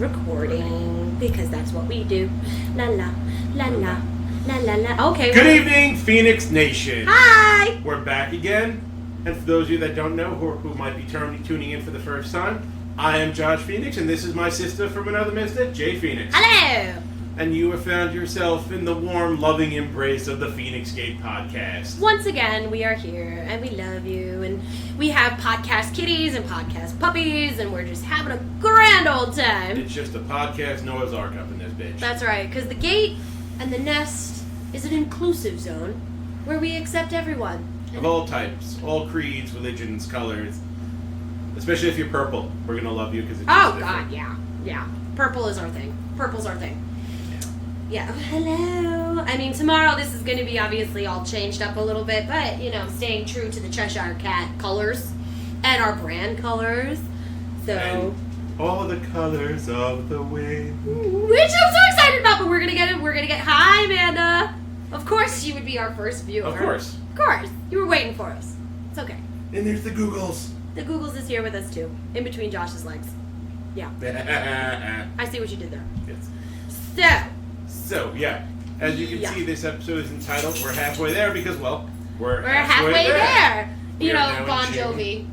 Recording, because that's what we do. La la, la la, la la la. Okay. Good evening, Feinics Nation. Hi! We're back again. And for those of you that don't know, who might be tuning in for the first time, I am Josh Feinics, and this is my sister from another mister, Jade Feinics. Hello! And you have found yourself in the warm, loving embrace of the Feinics Gate podcast. Once again, we are here, and we love you, and we have podcast kitties and podcast puppies, and we're just having a grand old time. It's just a podcast Noah's Ark up in this bitch. That's right, because the gate and the nest is an inclusive zone where we accept everyone. Of all types, all creeds, religions, colors. Especially if you're purple. We're going to love you because it's just different. God, yeah. Purple is our thing. Purple's our thing. Yeah. Hello. I mean, tomorrow this is going to be obviously all changed up a little bit, but, staying true to the Cheshire Cat colors and our brand colors. So. And all the colors of the wind. Which I'm so excited about, but we're going to get. Hi, Amanda. Of course she would be our first viewer. Of course. Of course. You were waiting for us. It's okay. And there's the Googles. The Googles is here with us, too. In between Josh's legs. Yeah. I see what you did there. Yes. So, yeah. As you can see, this episode is entitled We're Halfway There because, well, we're halfway there. You know, Bon Jovi.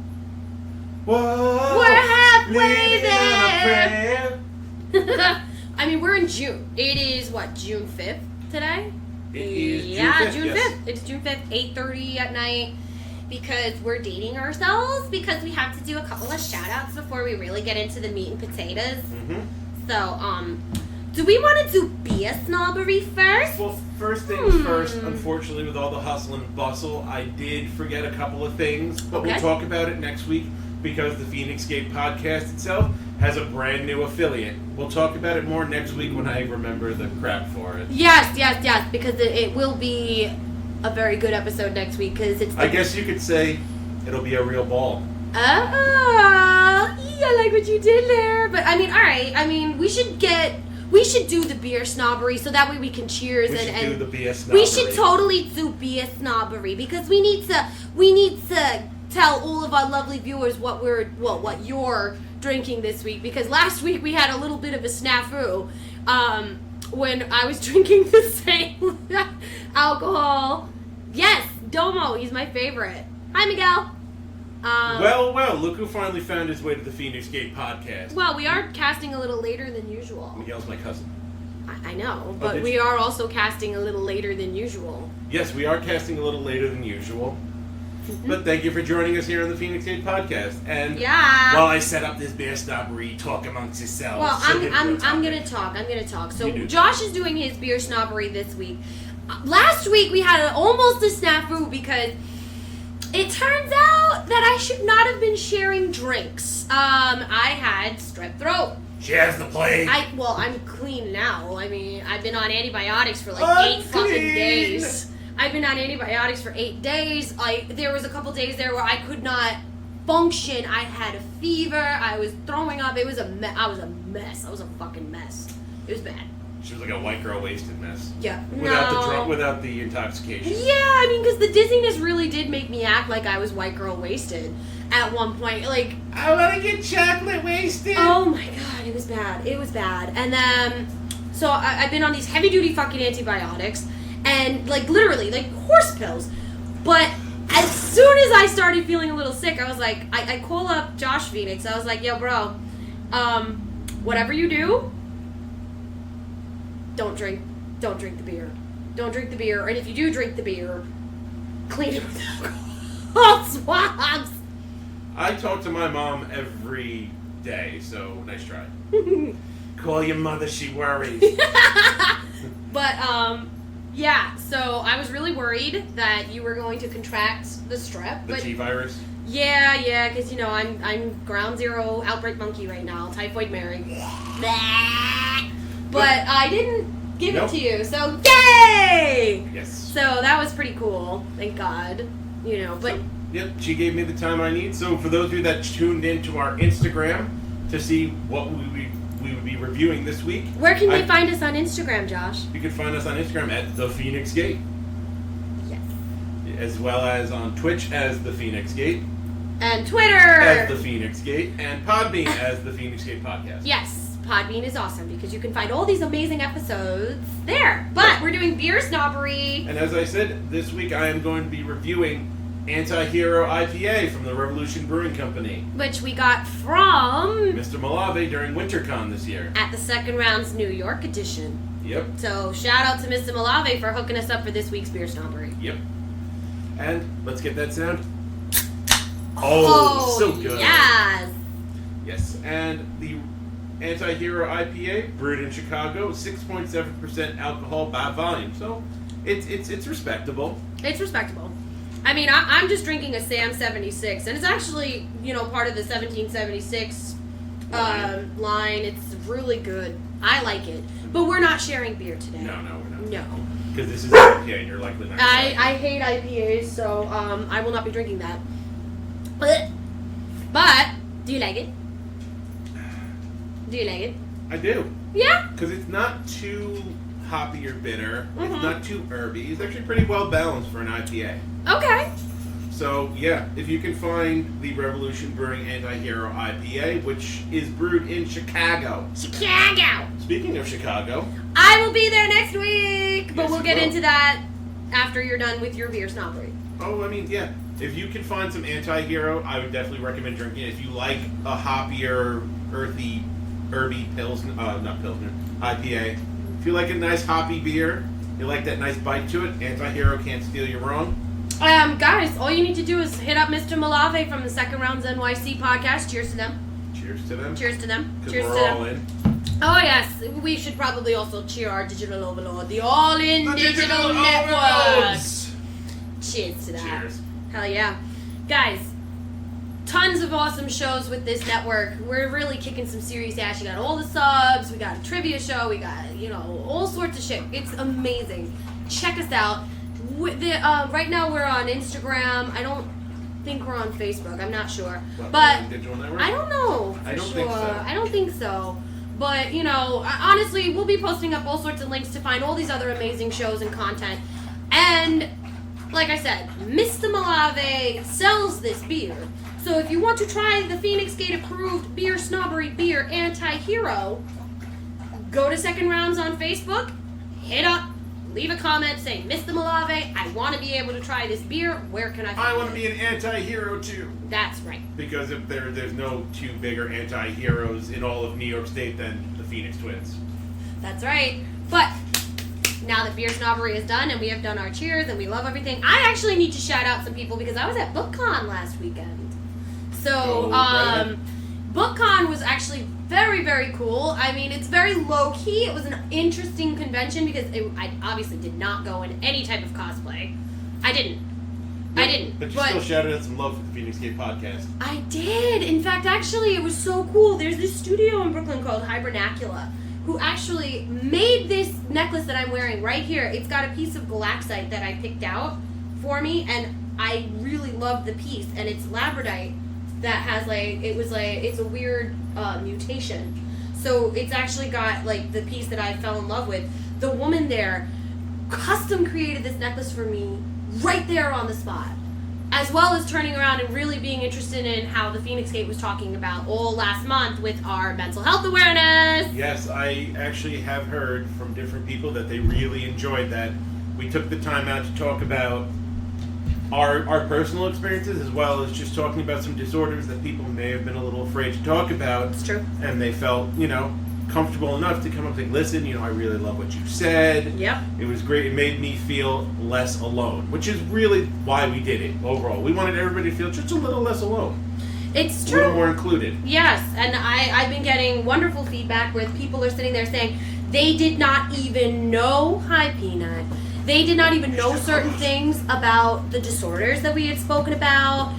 Whoa, we're halfway there. I mean, we're in June. It is, June 5th today? It is June 5th. It's June 5th, 8:30 at night. Because we're dating ourselves. Because we have to do a couple of shout-outs before we really get into the meat and potatoes. Mm-hmm. So, do we want to do beer snobbery first? Well, first things first, unfortunately, with all the hustle and bustle, I did forget a couple of things, but we'll talk about it next week because the Feinics Gate podcast itself has a brand new affiliate. We'll talk about it more next week when I remember the crap for it. Yes, because it will be a very good episode next week because it's... I guess you could say it'll be a real ball. Oh, I like what you did there. But, I mean, all right. I mean, we should do the beer snobbery so that way we can cheers we and should do the beer snobbery. We should totally do beer snobbery because we need to tell all of our lovely viewers what you're drinking this week because last week we had a little bit of a snafu when I was drinking the same alcohol. Yes, Domo, he's my favorite. Hi, Miguel. Well, look who finally found his way to the Feinics Gate podcast. Well, we are casting a little later than usual. Miguel's my cousin. I know, but we are also casting a little later than usual. Yes, we are casting a little later than usual. But thank you for joining us here on the Feinics Gate podcast. And while I set up this beer snobbery, talk amongst yourselves. Well, I'm gonna talk. So Josh is doing his beer snobbery this week. Last week we had almost a snafu because it turns out that I should not have been sharing drinks. I had strep throat. She has the plague. I'm clean now. I mean, I've been on antibiotics for 8 fucking days. I've been on antibiotics for 8 days. There was a couple days there where I could not function. I had a fever. I was throwing up. It was a mess. I was a mess. I was a fucking mess. It was bad. She was like a white girl wasted mess. Yeah. Without the intoxication. Yeah, I mean, because the dizziness really did make me act like I was white girl wasted at one point. Like, I want to get chocolate wasted. Oh my god, it was bad. And then, so I've been on these heavy duty fucking antibiotics. And, literally, horse pills. But as soon as I started feeling a little sick, I was like, I call up Josh Feinics. I was like, yo, bro, whatever you do, don't drink the beer. Don't drink the beer. And if you do drink the beer, clean it with alcohol swabs. I talk to my mom every day, so nice try. Call your mother, she worries. But, yeah, so I was really worried that you were going to contract the strep. The T-virus? Yeah, because, I'm ground zero outbreak monkey right now, typhoid Mary. But I didn't give it to you, so yay! Yes. So that was pretty cool, thank God. But... Yep, she gave me the time I need. So for those of you that tuned in to our Instagram to see what we would be reviewing this week. Where can they find us on Instagram, Josh? You can find us on Instagram at The Feinics Gate. Yes. As well as on Twitch as The Feinics Gate. And Twitter! As The Feinics Gate. And Podbean as The Feinics Gate Podcast. Yes. Podbean is awesome because you can find all these amazing episodes there. But we're doing Beer Snobbery. And as I said, this week I am going to be reviewing Anti-Hero IPA from the Revolution Brewing Company, which we got from Mr. Malave during WinterCon this year. At the Second Round's New York edition. Yep. So shout out to Mr. Malave for hooking us up for this week's Beer Snobbery. Yep. And let's get that sound. Oh, so good. Yes. Yes, and the Anti-Hero IPA, brewed in Chicago, 6.7% alcohol by volume. So it's respectable. It's respectable. I mean, I'm just drinking a Sam 76, and it's actually, part of the 1776 line. It's really good. I like it. But we're not sharing beer today. No, we're not. No. Because this is an IPA, and you're likely not. I hate IPAs, so I will not be drinking that. But, do you like it? Do you like it? I do. Yeah? Because it's not too hoppy or bitter. Mm-hmm. It's not too herby. It's actually pretty well balanced for an IPA. Okay. So, yeah, if you can find the Revolution Brewing Anti-Hero IPA, which is brewed in Chicago. Chicago! Speaking of Chicago, I will be there next week, but yes, we'll get into that after you're done with your beer snobbery. Oh, I mean, yeah. If you can find some Anti-Hero, I would definitely recommend drinking it. If you like a hoppier, earthy, herby IPA. If you like a nice hoppy beer, you like that nice bite to it, Anti-Hero can't steal you wrong. Guys, all you need to do is hit up Mr. Malave from the Second Rounds NYC podcast. Cheers to them. Cheers to them. Cheers to them. Because Cheers we're to them. all in. Oh, yes. We should probably also cheer our digital overlord, the All-In The Digital Digital Network. Overlords. Cheers to that. Cheers. Hell yeah. Guys, tons of awesome shows with this network. We're really kicking some serious ass. You got all the subs, we got a trivia show, we got, all sorts of shit. It's amazing. Check us out. Right now we're on Instagram. I don't think we're on Facebook. I'm not sure. But Digital Network? I don't know for I don't sure. think so. I don't think so. But, honestly, we'll be posting up all sorts of links to find all these other amazing shows and content. And, like I said, Mr. Malave sells this beer. So if you want to try the Feinics Gate approved Beer Snobbery Beer Anti-Hero, go to Second Rounds on Facebook, hit up, leave a comment saying, Mr. Malave, I want to be able to try this beer. Where can I find it? I want to be an anti-hero too. That's right. Because if there's no two bigger anti-heroes in all of New York State than the Feinics Twins. That's right. But now that Beer Snobbery is done and we have done our cheers and we love everything, I actually need to shout out some people because I was at BookCon last weekend. So, BookCon was actually very, very cool. I mean, it's very low-key. It was an interesting convention because I obviously did not go in any type of cosplay. I didn't. But you still shouted out some love for the Feinics Gate podcast. I did. In fact, actually, it was so cool. There's this studio in Brooklyn called Hibernacula who actually made this necklace that I'm wearing right here. It's got a piece of galaxite that I picked out for me, and I really love the piece. And it's labradite that has, it's a weird mutation. So it's actually got, the piece that I fell in love with. The woman there custom created this necklace for me right there on the spot, as well as turning around and really being interested in how the Feinics Gate was talking about all last month with our mental health awareness. Yes, I actually have heard from different people that they really enjoyed that. We took the time out to talk about our personal experiences as well as just talking about some disorders that people may have been a little afraid to talk about. It's true. And they felt, comfortable enough to come up and say, listen, I really love what you said. Yep. It was great. It made me feel less alone, which is really why we did it overall. We wanted everybody to feel just a little less alone. It's true. A little more included. Yes, and I've been getting wonderful feedback where people are sitting there saying they did not even know, hi Peanut, they did not even know certain things about the disorders that we had spoken about.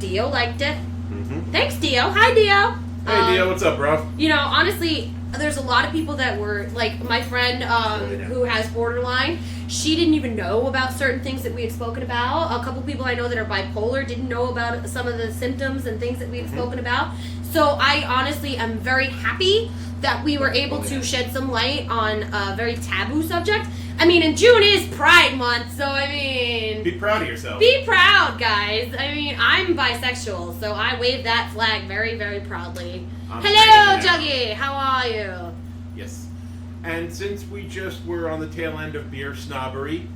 Dio liked it. Mm-hmm. Thanks, Dio. Hi, Dio. Hey, Dio, what's up, bro? Honestly, there's a lot of people that were, my friend who has borderline, she didn't even know about certain things that we had spoken about. A couple people I know that are bipolar didn't know about some of the symptoms and things that we had spoken about. So I honestly am very happy that we were able to shed some light on a very taboo subject. I mean, and June is Pride Month, so Be proud of yourself. Be proud, guys. I mean, I'm bisexual, so I wave that flag very, very proudly. Hello, Juggy. How are you? Yes. And since we just were on the tail end of beer snobbery,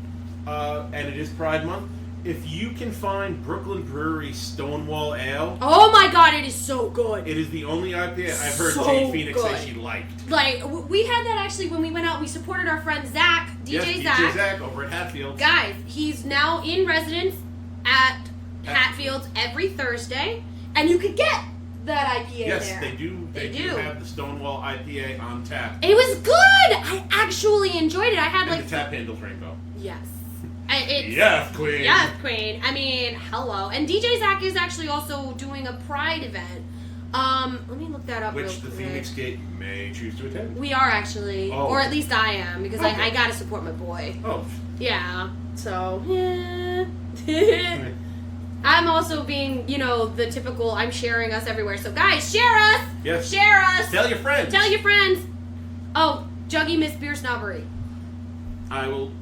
and it is Pride Month, if you can find Brooklyn Brewery Stonewall Ale... Oh my god, it is so good. It is the only IPA I've heard So Jade Feinics good. say she liked. Like, we had that actually when we went out. We supported our friend Zach, DJ Zach. DJ Zach over at Hatfield. Guys, he's now in residence at Hatfields every Thursday, and you could get that IPA there. Yes, they do. They do have the Stonewall IPA on tap. It was good. I actually enjoyed it. I had and the tap handle's rainbow. Yes. Yes, queen. Yes, queen. I mean, hello. And DJ Zach is actually also doing a Pride event. Let me look that up Which real the quick. Phoenix Gate may choose to attend. We are actually. Oh. Or at least I am, because Okay. I gotta support my boy. Oh. Yeah. So, yeah. I'm also being, the typical, I'm sharing us everywhere. So, guys, share us! Yes. Share us! Tell your friends! Tell your friends! Oh, Juggy missed beer snobbery. I will...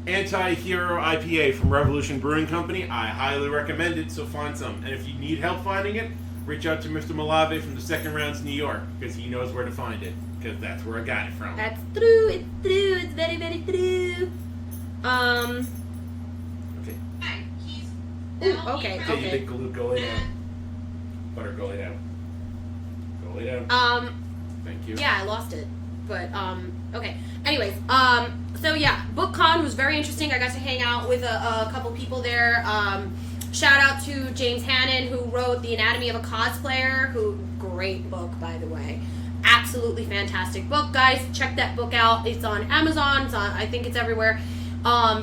Anti-Hero IPA from Revolution Brewing Company. I highly recommend it, so find some. And if you need help finding it, reach out to Mr. Malave from the Second Rounds New York, because he knows where to find it, because that's where I got it from. That's true, it's true, it's very, very true. Okay. Ooh, okay. You big galoot, go lay down. Butter, go lay down. Go lay down. Thank you. Yeah, I lost it. But, okay. Anyways, so yeah, BookCon was very interesting. I got to hang out with a couple people there. Shout out to James Hannon, who wrote The Anatomy of a Cosplayer, great book, by the way. Absolutely fantastic book, guys. Check that book out. It's on Amazon. I think it's everywhere.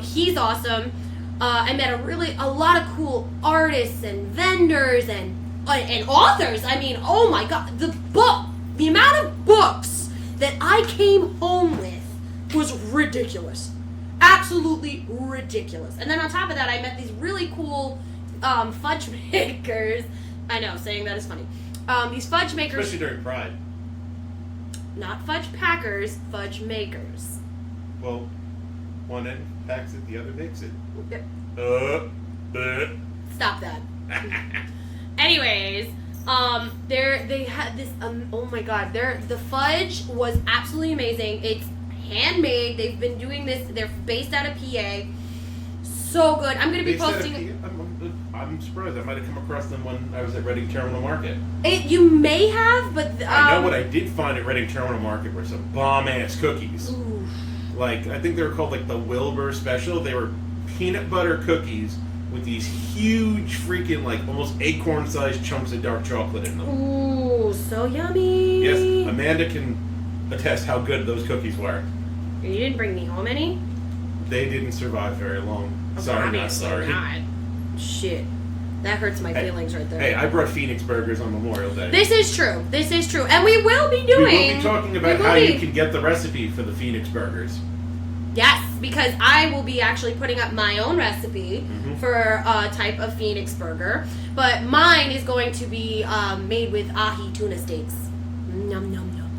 He's awesome. I met a lot of cool artists and vendors and authors. I mean, oh my god, the amount of books that I came home with was ridiculous. Absolutely ridiculous. And then on top of that, I met these really cool fudge makers. I know, saying that is funny. These fudge makers. Especially during Pride. Not fudge packers, fudge makers. Well, one end packs it, the other bakes it. Yep. Stop that. Anyways, they had this. Oh my god, the fudge was absolutely amazing. It's handmade. They've been doing this. They're based out of PA. So good. I'm gonna be posting. I'm surprised. I might have come across them when I was at Reading Terminal Market. You may have, but I know what I did find at Reading Terminal Market were some bomb-ass cookies. Ooh. Like, I think they were called like the Wilbur Special. They were peanut butter cookies with these huge freaking like almost acorn-sized chunks of dark chocolate in them. Ooh, so yummy. Yes, Amanda can attest how good those cookies were. You didn't bring me home any? They didn't survive very long. Okay, Sorry, not obviously sorry. not. Shit. That hurts my feelings right there. Hey, I brought Feinics burgers on Memorial Day. This is true. This is true. And we will be doing... We will be talking about how you can get the recipe for the Feinics burgers. Yes, because I will be actually putting up my own recipe for a type of Phoenix burger. But mine is going to be made with ahi tuna steaks. Yum, yum, yum.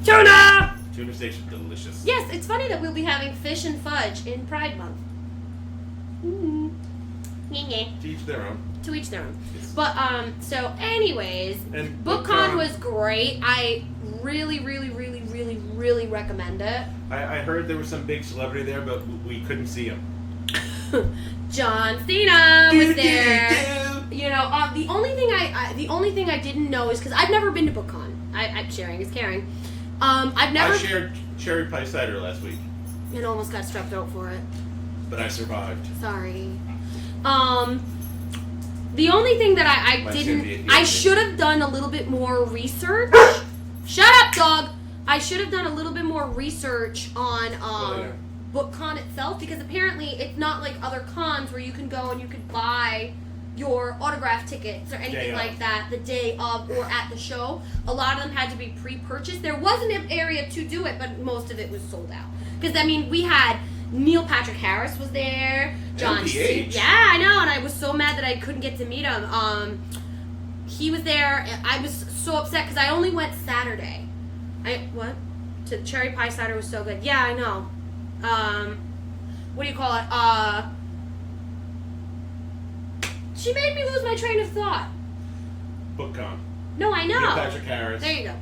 Tuna! Tuna steaks are delicious. Yes, it's funny that we'll be having fish and fudge in Pride Month. Mm-hmm. To each their own. To each their own. Yes. But, so anyways, and BookCon was great. I really, really, really, really, really recommend it. I heard there was some big celebrity there, but we couldn't see him. John Cena was there. You know, the only thing I didn't know is because I've never been to BookCon. I'm sharing is caring. I've never. I shared cherry pie cider last week. And almost got strep throat for it. But I survived. Sorry. The only thing that I should have done a little bit more research. Shut up, dog. I should have done a little bit more research on BookCon itself, because apparently it's not like other cons where you can go and you can buy your autograph tickets or anything like that the day of or at the show. A lot of them had to be pre-purchased. There was an area to do it, but most of it was sold out. Because, I mean, we had Neil Patrick Harris was there. John C. Yeah, I know, and I was so mad that I couldn't get to meet him. He was there. I was so upset because I only went Saturday. To cherry pie cider was so good. Yeah, I know. What do you call it? She made me lose my train of thought. BookCon. No, I know. Neil Patrick Harris. There you go.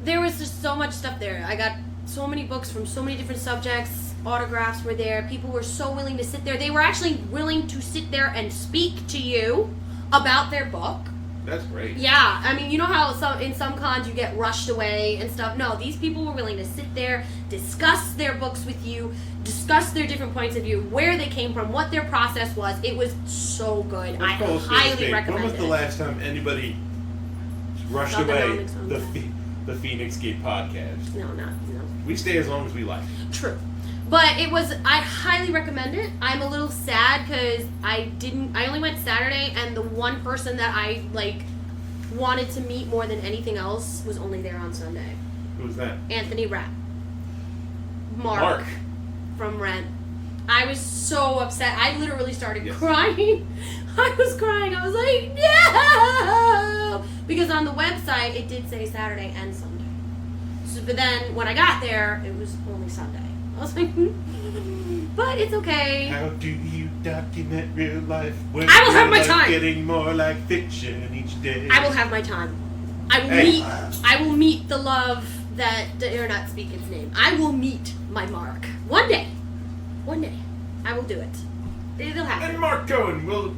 There was just so much stuff there. I got so many books from so many different subjects. Autographs were there. People were so willing to sit there. They were actually willing to sit there and speak to you about their book. That's great. Yeah, I mean, you know how in some cons you get rushed away and stuff? No, these people were willing to sit there, discuss their books with you, discuss their different points of view, where they came from, what their process was. It was so good. I highly recommend it. When was the last time anybody rushed away the Phoenix Gate podcast? No. We stay as long as we like. True. But I highly recommend it. I'm a little sad because I only went Saturday, and the one person that I, wanted to meet more than anything else was only there on Sunday. Who's that? Anthony Rapp. Mark. From Rent. I was so upset. I literally started crying. I was crying. I was like, no! Because on the website, it did say Saturday and Sunday. But then, when I got there, it was only Sunday. I was like, but it's okay. How do you document real life when I will have my time. Getting more like fiction each day? I will have my time. I will meet the love that dare not speak its name. I will meet my Mark. One day. I will do it. It'll happen. And Mark Cohen will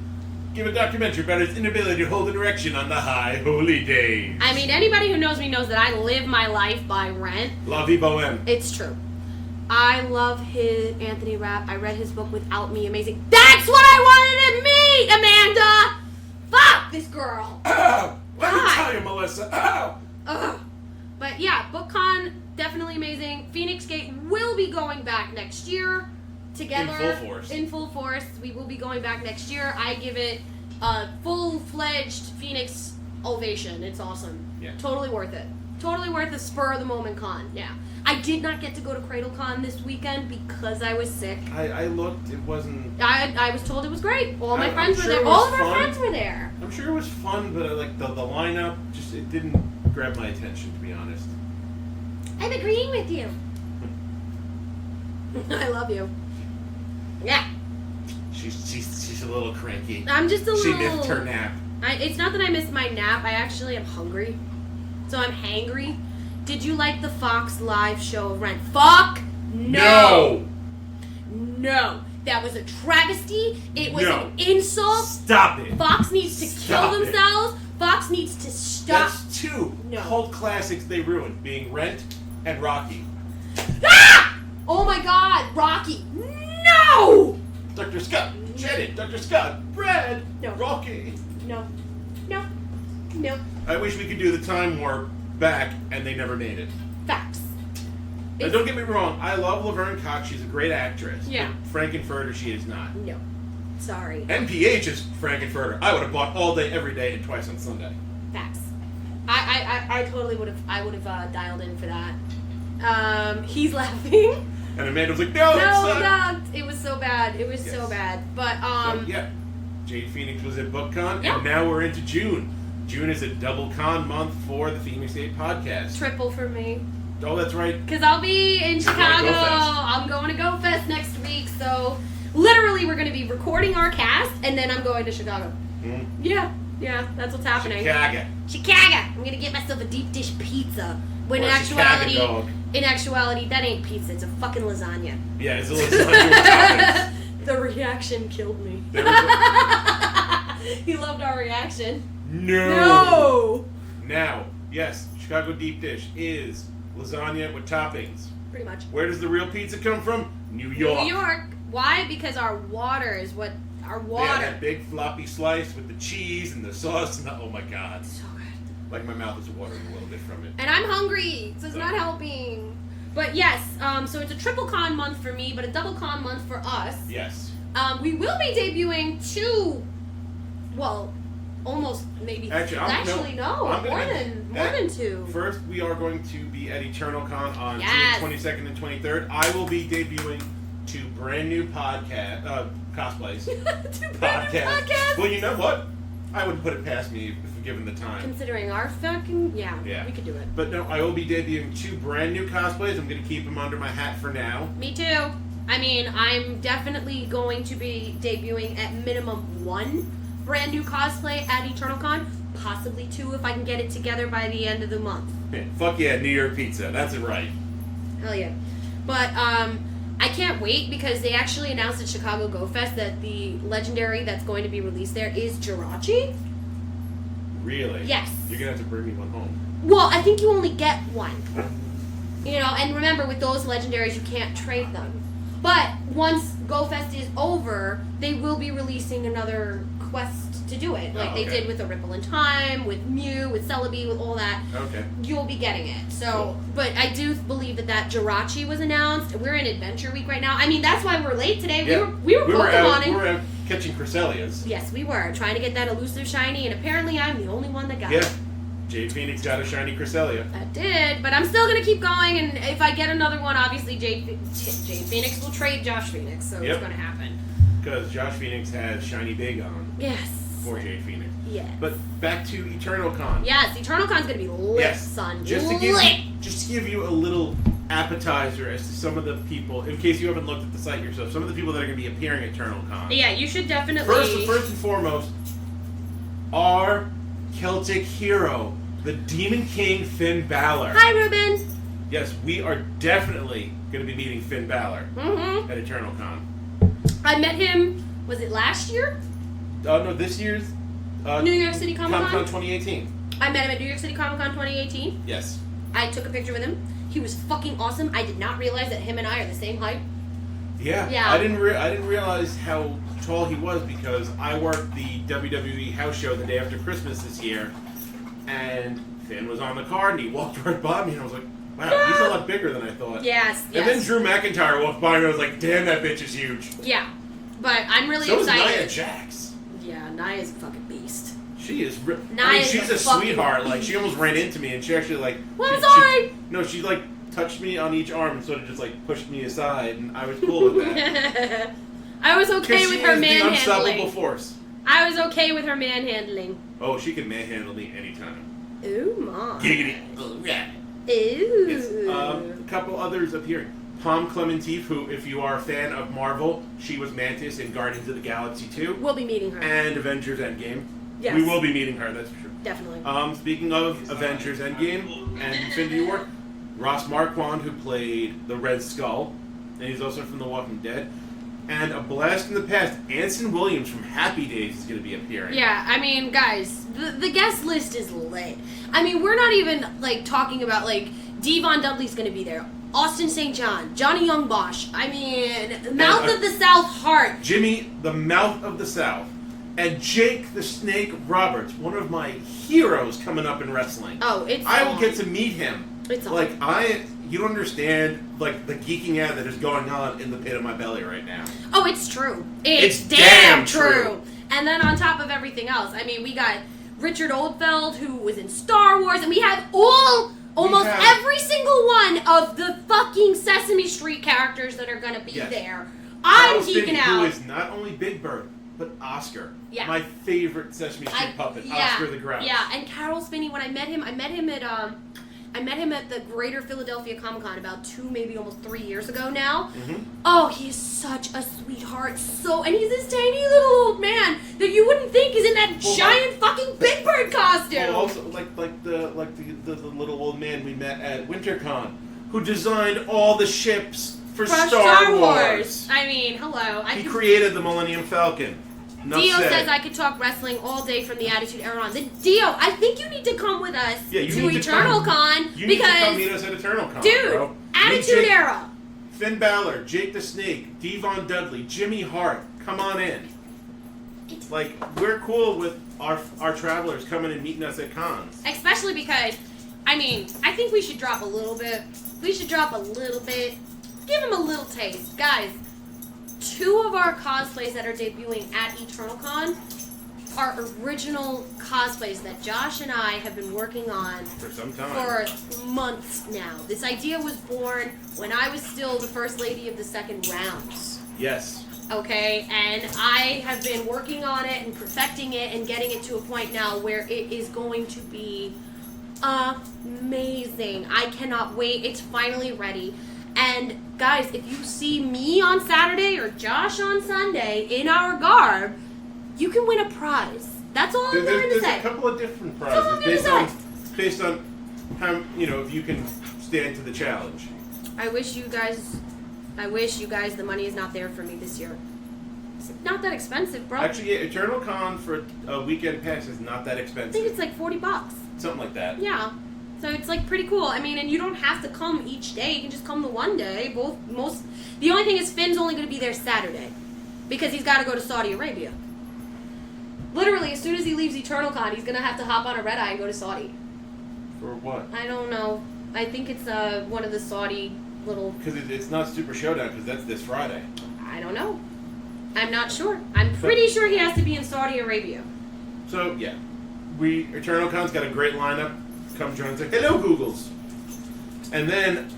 give a documentary about his inability to hold an erection on the high holy days. I mean, anybody who knows me knows that I live my life by Rent. La vie bohème. It's true. I love Anthony Rapp. I read his book Without Me. Amazing. That's what I wanted to meet, Amanda! Fuck this girl. Oh, let me tell you, Melissa. Oh. Ugh. But yeah, BookCon, definitely amazing. Phoenix Gate will be going back next year together. In full force. In full force. We will be going back next year. I give it a full-fledged Phoenix ovation. It's awesome. Yeah. Totally worth it. Totally worth a spur-of-the-moment con. Yeah. I did not get to go to CradleCon this weekend because I was sick. I looked. It wasn't... I was told it was great. All my friends were there. All of our friends were there. I'm sure it was fun, but the lineup, just it didn't grab my attention, to be honest. I'm agreeing with you. I love you. Yeah. She's a little cranky. I'm just a little... She missed her nap. It's not that I missed my nap. I actually am hungry. So I'm hangry. Did you like the Fox live show of Rent? Fuck no! No. That was a travesty. It was an insult. Stop it. Fox needs to kill themselves. Fox needs to stop. That's two cult classics they ruined, being Rent and Rocky. Ah! Oh my god, Rocky. No! Dr. Scott, Janet, Dr. Scott, Brad, Rocky. No. I wish we could do the Time Warp back, and they never made it. Facts. Now, don't get me wrong, I love Laverne Cox, she's a great actress. Yeah. But Frankenfurter, she is not. No. Sorry. NPH is Frankenfurter. I would have bought all day, every day, and twice on Sunday. Facts. I totally would have dialed in for that. He's laughing. And Amanda was like, no, it was so bad. It was so bad. But, So, yeah. Jade Phoenix was at BookCon, and now we're into June. June is a double con month for the Phoenix Gate podcast. Triple for me. Oh, that's right. Because I'll be in Chicago. I'm going to Go Fest next week. So, literally, we're going to be recording our cast, and then I'm going to Chicago. Mm-hmm. Yeah, that's what's happening. Chicago. I'm going to get myself a deep dish pizza. When in actuality, that ain't pizza. It's a fucking lasagna. Yeah, it's a lasagna with toppings. The reaction killed me. He loved our reaction. No! Now, yes, Chicago deep dish is lasagna with toppings. Pretty much. Where does the real pizza come from? New York. New York. Why? Because our water is what... Our water. Yeah, that big floppy slice with the cheese and the sauce. And oh my god. So good. Like my mouth is watering a little bit from it. And I'm hungry, so it's not helping. But yes, so it's a triple con month for me, but a double con month for us. Yes. We will be debuting almost maybe. More than two. First, we are going to be at Eternal Con on June 22nd and 23rd. I will be debuting two brand new cosplays. Two brand new podcasts. Well, you know what? I wouldn't put it past me if given the time. Considering our fucking we could do it. But no, I will be debuting two brand new cosplays. I'm going to keep them under my hat for now. Me too. I mean, I'm definitely going to be debuting at minimum one brand new cosplay at EternalCon. Possibly 2 if I can get it together by the end of the month. Fuck yeah, New York pizza. That's it right. Hell yeah. But I can't wait because they actually announced at Chicago Go Fest that the legendary that's going to be released there is Jirachi. Really? Yes. You're going to have to bring me one home. Well, I think you only get one. You know, and remember, with those legendaries, you can't trade them. But once Go Fest is over, they will be releasing another quest to do it. Like they did with A Ripple in Time, with Mew, with Celebi, with all that. Okay. You'll be getting it. So, cool. But I do believe that Jirachi was announced. We're in Adventure Week right now. I mean, that's why we're late today. Yeah. We were Pokemoning. We were out catching Cresselias. Yes, we were. Trying to get that elusive shiny, and apparently I'm the only one that got it. Yeah. Jade Feinics got a shiny Cresselia. I did, but I'm still going to keep going, and if I get another one, obviously Jade Feinics will trade Josh Feinics, so it's going to happen. Because Josh Feinics has shiny big on. Yes. For Jade Feinics. Yes. But back to EternalCon. Yes, EternalCon's going to be lit, son. Just to give you a little appetizer as to some of the people, in case you haven't looked at the site yourself, some of the people that are going to be appearing at EternalCon. Yeah, you should definitely... First and foremost, our Celtic hero, the Demon King Finn Balor. Hi, Ruben. Yes, we are definitely going to be meeting Finn Balor at EternalCon. I met him, was it last year? No, this year's New York City Comic-Con? Comic-Con 2018. I met him at New York City Comic-Con 2018. Yes. I took a picture with him. He was fucking awesome. I did not realize that him and I are the same height. Yeah. I didn't realize how tall he was because I worked the WWE house show the day after Christmas this year, and Finn was on the card and he walked right by me and I was like, wow, he's a lot bigger than I thought. Yes. And then Drew McIntyre walked by and I was like, damn, that bitch is huge. Yeah. But I'm really excited. excited. So is Nia Jax. Yeah, Nia's a fucking beast. She is. She's a fucking sweetheart. Like, she almost ran into me and she actually, like. Well, I'm sorry. She like touched me on each arm and sort of just like pushed me aside, and I was cool with that. I was okay with her manhandling. The unstoppable force. I was okay with her manhandling. Oh, she can manhandle me anytime. Ooh, my. Giggity. Ooh. Yes. A couple others appearing. Palm Clementif, who, if you are a fan of Marvel, she was Mantis in Guardians of the Galaxy 2. We'll be meeting her. And Avengers Endgame. Yes. We will be meeting her, that's for sure. Definitely. Speaking of Avengers Endgame and Infinity War, Ross Marquand, who played the Red Skull, and he's also from The Walking Dead. And a blast from the past, Anson Williams from Happy Days is going to be appearing. Yeah, I mean, guys, the guest list is lit. I mean, we're not even, like, talking about, like, Devon Dudley's going to be there. Austin St. John, Johnny Young Bosch. I mean, Mouth of the South Heart. Jimmy, the Mouth of the South. And Jake the Snake Roberts, one of my heroes coming up in wrestling. Oh, it's I will get to meet him. It's you don't understand, like, the geeking out that is going on in the pit of my belly right now. Oh, it's true. It's damn true. And then on top of everything else, I mean, we got Richard Oldfeld, who was in Star Wars, and we have almost every single one of the fucking Sesame Street characters that are going to be there. I'm geeking out. Who is not only Big Bird, but Oscar. Yeah. My favorite Sesame Street puppet, Oscar the Grouch. Yeah, and Carol Spinney, when I met him at the Greater Philadelphia Comic Con about 2, maybe almost 3 years ago now. Mm-hmm. Oh, he's such a sweetheart. And he's this tiny little old man that you wouldn't think is in that giant fucking Big Bird costume. Well, also like the little old man we met at WinterCon, who designed all the ships for Star Wars. I mean, hello. He created the Millennium Falcon. Dio says I could talk wrestling all day from the Attitude Era on. Dio, I think you need to come with us to EternalCon. You need to come meet us at EternalCon, dude, bro. Attitude Era. Finn Balor, Jake the Snake, Devon Dudley, Jimmy Hart, come on in. Like, we're cool with our travelers coming and meeting us at cons. Especially because, I mean, I think we should drop a little bit. Give them a little taste. Guys, 2 of our cosplays that are debuting at EternalCon are original cosplays that Josh and I have been working on for some time. For months now. This idea was born when I was still the first lady of the second rounds. Yes. Okay, and I have been working on it and perfecting it and getting it to a point now where it is going to be amazing. I cannot wait. It's finally ready. And guys, if you see me on Saturday or Josh on Sunday in our garb, You can win a prize. That's all I'm going to say. There's a couple of different prizes based on how, if you can stand to the challenge. I wish you guys the money is not there for me this year. It's not that expensive, bro. Actually, yeah, Eternal Con for a weekend pass is not that expensive. I think it's like $40. Something like that. Yeah. So it's like pretty cool. I mean, and you don't have to come each day. You can just come the one day. The only thing is Finn's only going to be there Saturday because he's got to go to Saudi Arabia. Literally, as soon as he leaves Eternal Con, he's going to have to hop on a red eye and go to Saudi. For what? I don't know. I think it's one of the Saudi little... Because it's not Super Showdown, because that's this Friday. I don't know. I'm not sure. I'm pretty sure he has to be in Saudi Arabia. So, yeah. Eternal Con's got a great lineup. Come join us. Hello, Googles. And then,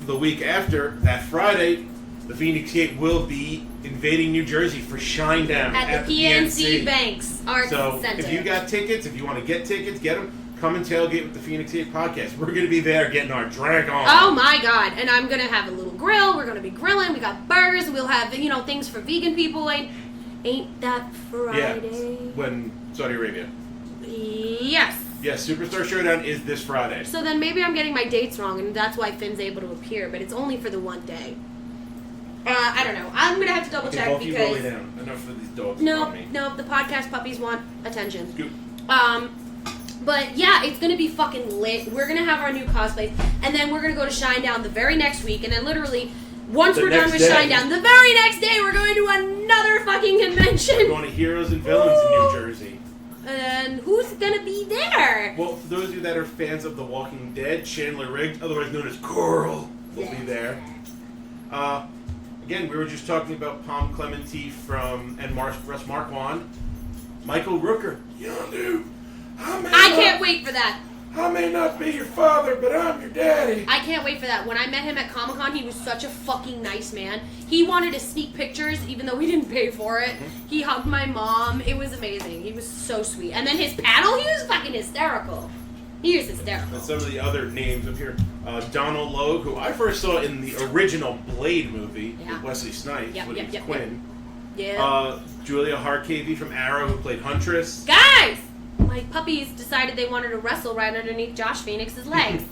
the week after, that Friday, the Feinics Gate will be invading New Jersey for Shinedown at the PNC Banks Arts Center. So, if you got tickets, if you want to get tickets, get them. Come and tailgate with the Feinics Gate podcast. We're going to be there getting our drag on. Oh my god. And I'm going to have a little grill. We're going to be grilling. We got burgers. We'll have, things for vegan people. Ain't that Friday? Yeah. When Saudi Arabia. Yes. Yes, Superstar Showdown is this Friday. So then maybe I'm getting my dates wrong, and that's why Finn's able to appear, but it's only for the one day. I don't know. I'm going to have to double check because... You lay down. Enough of these dogs. No, the podcast puppies want attention. Scoop. But yeah, it's gonna be fucking lit. We're gonna have our new cosplays, and then we're gonna go to Shinedown the very next week, and then literally, once we're done with Shinedown, the very next day we're going to another fucking convention. We're going to Heroes and Villains in New Jersey. And who's gonna be there? Well, for those of you that are fans of The Walking Dead, Chandler Riggs, otherwise known as Coral, will be there. Again, we were just talking about Palm Clemente and Russ Marquand. Michael Rooker, Yondu. I can't wait for that. I may not be your father, but I'm your daddy. I can't wait for that. When I met him at Comic-Con, he was such a fucking nice man. He wanted to sneak pictures, even though we didn't pay for it. Mm-hmm. He hugged my mom. It was amazing. He was so sweet. And then his panel, he was fucking hysterical. He was hysterical. And some of the other names up here. Donald Logue, who I first saw in the original Blade movie with Wesley Snipes when he was Quinn. Yeah. Julia Harkavy from Arrow, who played Huntress. Guys! My puppies decided they wanted to wrestle right underneath Josh Phoenix's legs.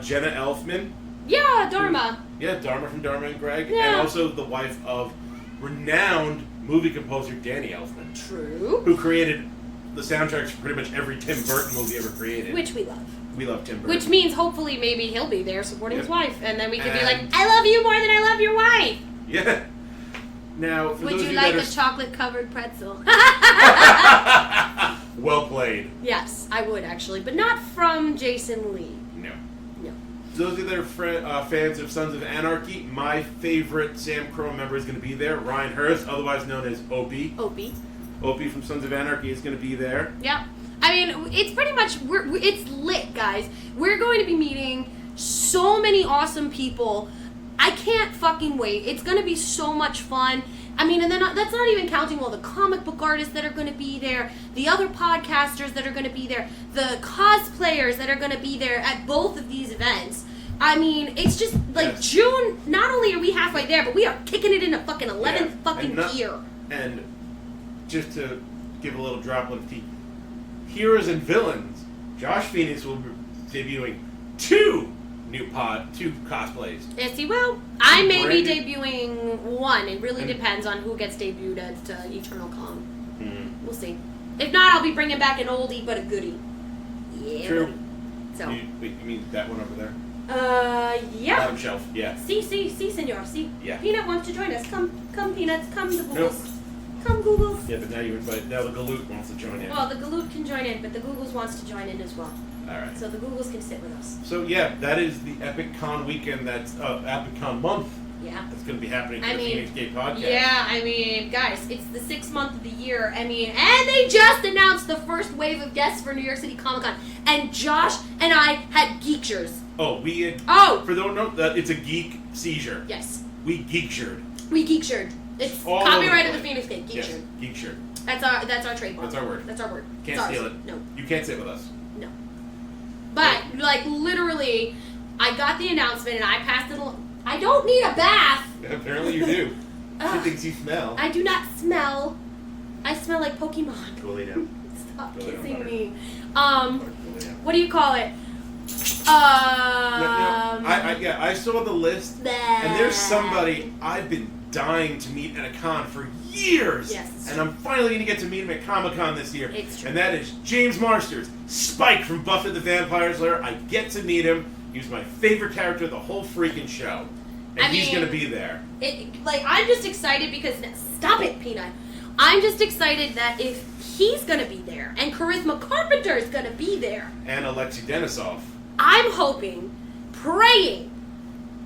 Jenna Elfman. Yeah, Dharma. Dharma from Dharma and Greg. Yeah. And also the wife of renowned movie composer Danny Elfman. True. Who created the soundtracks for pretty much every Tim Burton movie ever created. Which we love. We love Tim Burton. Which means hopefully maybe he'll be there supporting his wife. And then we can be like, I love you more than I love your wife. Yeah. Now, for would those you of like a chocolate-covered pretzel? Well played. Yes, I would actually, but not from Jason Lee. No. Those of you that are fans of Sons of Anarchy, my favorite Sam Crow member is going to be there. Ryan Hurst, otherwise known as Opie. Opie from Sons of Anarchy is going to be there. Yeah. I mean, it's pretty much, it's lit, guys. We're going to be meeting so many awesome people. I can't fucking wait. It's going to be so much fun. I mean, and then that's not even counting all the comic book artists that are going to be there, the other podcasters that are going to be there, the cosplayers that are going to be there at both of these events. I mean, it's just like June, not only are we halfway there, but we are kicking it into fucking 11th gear. And just to give a little drop of tea, Heroes and Villains, Josh Phoenix will be debuting two cosplays. Yes, he will. I may be debuting one. It really depends on who gets debuted at Eternal Con. Mm. We'll see. If not, I'll be bringing back an oldie but a goodie. Yeah. True. Buddy. So. You mean that one over there? Yeah. Bottom shelf. Yeah. See, senor. See. Yeah. Peanut wants to join us. Come, Peanuts. Come, the Googles. Nope. Come, Googles. Yeah, but now the Galoot wants to join in. Well, the Galoot can join in, but the Googles wants to join in as well. Alright. So the Googles can sit with us. So yeah, that is the Epic Con weekend. That's Epic Con month. Yeah. That's going to be happening for the Feinics Gate podcast. Yeah, I mean, guys, it's the 6th month of the year. I mean, and they just announced the first wave of guests for New York City Comic Con. And Josh and I had geekshers. Oh, we had... Oh! For those who don't know, it's a geek seizure. Yes. We geekshired. It's copyright of the Feinics Gate. Geekshired. Yes, geekshired. That's our trademark. That's our word. That's our word. Can't steal it. No. You can't sit with us. No. But, like, literally, I got the announcement and I passed it along. I don't need a bath. Apparently you do. She thinks you smell. I do not smell. I smell like Pokemon. Go lay down. Stop Go lay down, kissing Butter. me. Go lay down. What do you call it? I saw the list, and there's somebody I've been dying to meet at a con for years. Yes. And I'm finally going to get to meet him at Comic-Con this year. It's true. And that is James Marsters, Spike from Buffy the Vampire Slayer. I get to meet him. He was my favorite character of the whole freaking show. And he's going to be there. I'm just excited because... Stop it, Peanut. I'm just excited that if he's going to be there, and Charisma Carpenter is going to be there... And Alexei Denisov. I'm hoping, praying,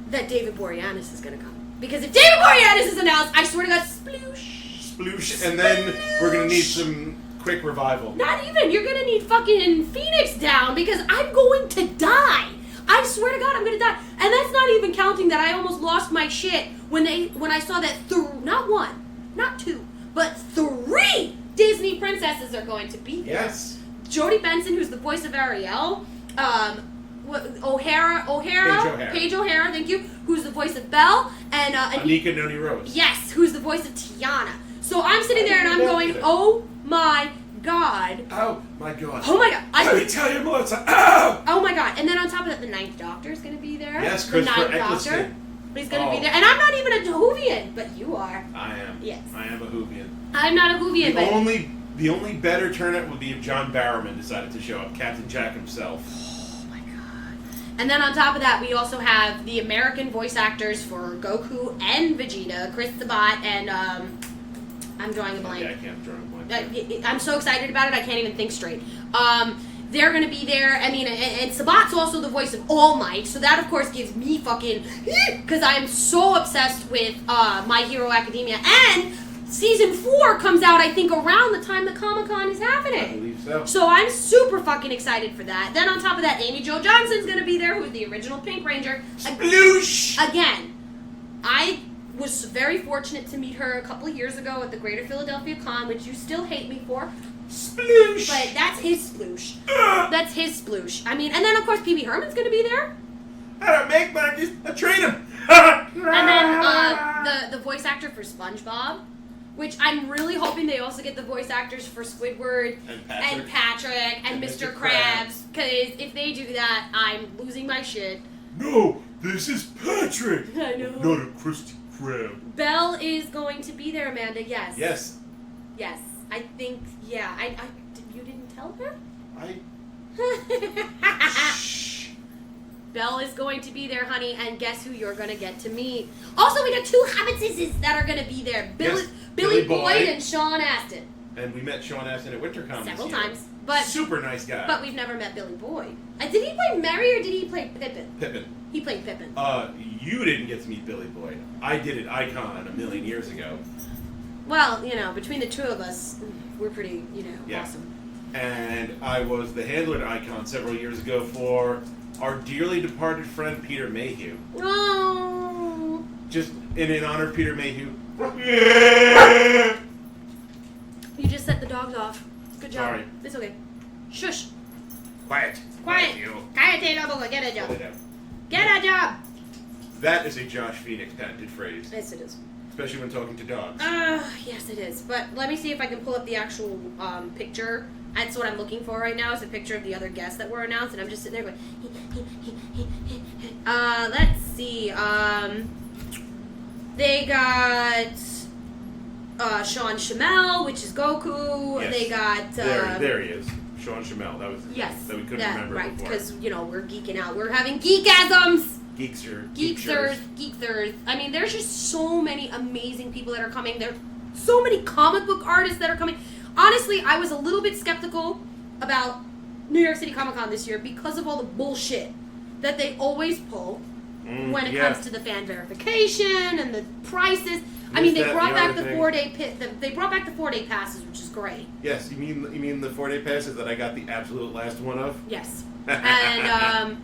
that David Boreanaz is going to come. Because if David Boreanaz is announced, I swear to God, sploosh. Sploosh. And then we're going to need some quick revival. Not even. You're going to need fucking Feinics down because I'm going to die. I swear to God, I'm going to die. And that's not even counting that I almost lost my shit when I saw that not one, not two, but 3 Disney princesses are going to be there. Yes. Jodie Benson, who's the voice of Ariel, Paige O'Hara, thank you, who's the voice of Belle, and Anika Noni Rose. Yes, who's the voice of Tiana. So I'm sitting there and I'm going, oh my God. Oh my God. Oh my God. Let me tell you, Melissa. Oh! Oh my God. And then on top of that, the 9th Doctor is going to be there. Yes, the Christopher 9th Doctor. Eccleston. He's going to be there. And I'm not even a Whovian, but you are. I am. Yes. I am a Whovian. I'm not a Whovian, but... The only better turnout would be if John Barrowman decided to show up, Captain Jack himself. Oh my God. And then on top of that, we also have the American voice actors for Goku and Vegeta, Chris Sabat and, I'm drawing a blank. Yeah, I can't draw a blank. I'm so excited about it, I can't even think straight. They're going to be there. I mean, and Sabat's also the voice of All Might, so that, of course, gives me fucking... Because I'm so obsessed with My Hero Academia. And Season 4 comes out, I think, around the time the Comic-Con is happening. I believe so. So I'm super fucking excited for that. Then on top of that, Amy Jo Johnson's going to be there, who's the original Pink Ranger. Sploosh! Again, I was very fortunate to meet her a couple of years ago at the Greater Philadelphia Con, which you still hate me for. Sploosh! But that's his sploosh. That's his sploosh. I mean, and then of course Pee Wee Herman's gonna be there. I don't make monkeys, I train them. And then the voice actor for SpongeBob, which I'm really hoping they also get the voice actors for Squidward and Patrick and Mr. Krabs, because if they do that, I'm losing my shit. No, this is Patrick. I know. Not a Krusty Krab. Belle is going to be there, Amanda. Yes. Yes. Yes. I think. Yeah. You didn't tell her? Shh. Belle is going to be there, honey, and guess who you're going to get to meet? Also, we got 2 Hobbitses that are going to be there. Billy Boyd and Sean Astin. And we met Sean Astin at WinterCon Several this year. times. But super nice guy. But we've never met Billy Boyd. Did he play Merry or did he play Pippin? Pippin. He played Pippin. You didn't get to meet Billy Boyd. I did at Icon a million years ago. Well, between the 2 of us, we're pretty, awesome. And I was the handler at Icon several years ago for our dearly departed friend Peter Mayhew. Oh. Just in honor of Peter Mayhew. You just set the dogs off. Good job. Sorry. It's okay. Shush. Quiet. Quiet. You. Cállate, get a job. Get a job. That is a Josh Feinics patented phrase. Yes, it is. Especially when talking to dogs. Yes, it is. But let me see if I can pull up the actual picture. That's what I'm looking for right now, is a picture of the other guests that were announced, and I'm just sitting there going, let's see. They got Sean Schimmel, which is Goku. Yes. They got... there he is. Sean Schimmel. That was that we couldn't remember right, before. because, we're geeking out. We're having geekasms! Geeksters. I mean, there's just so many amazing people that are coming. There's so many comic book artists that are coming. Honestly, I was a little bit skeptical about New York City Comic Con this year because of all the bullshit that they always pull when it comes to the fan verification and the prices. I mean, they brought back the 4-day they brought back the 4-day passes, which is great. Yes, you mean the 4-day passes that I got the absolute last one of? Yes. And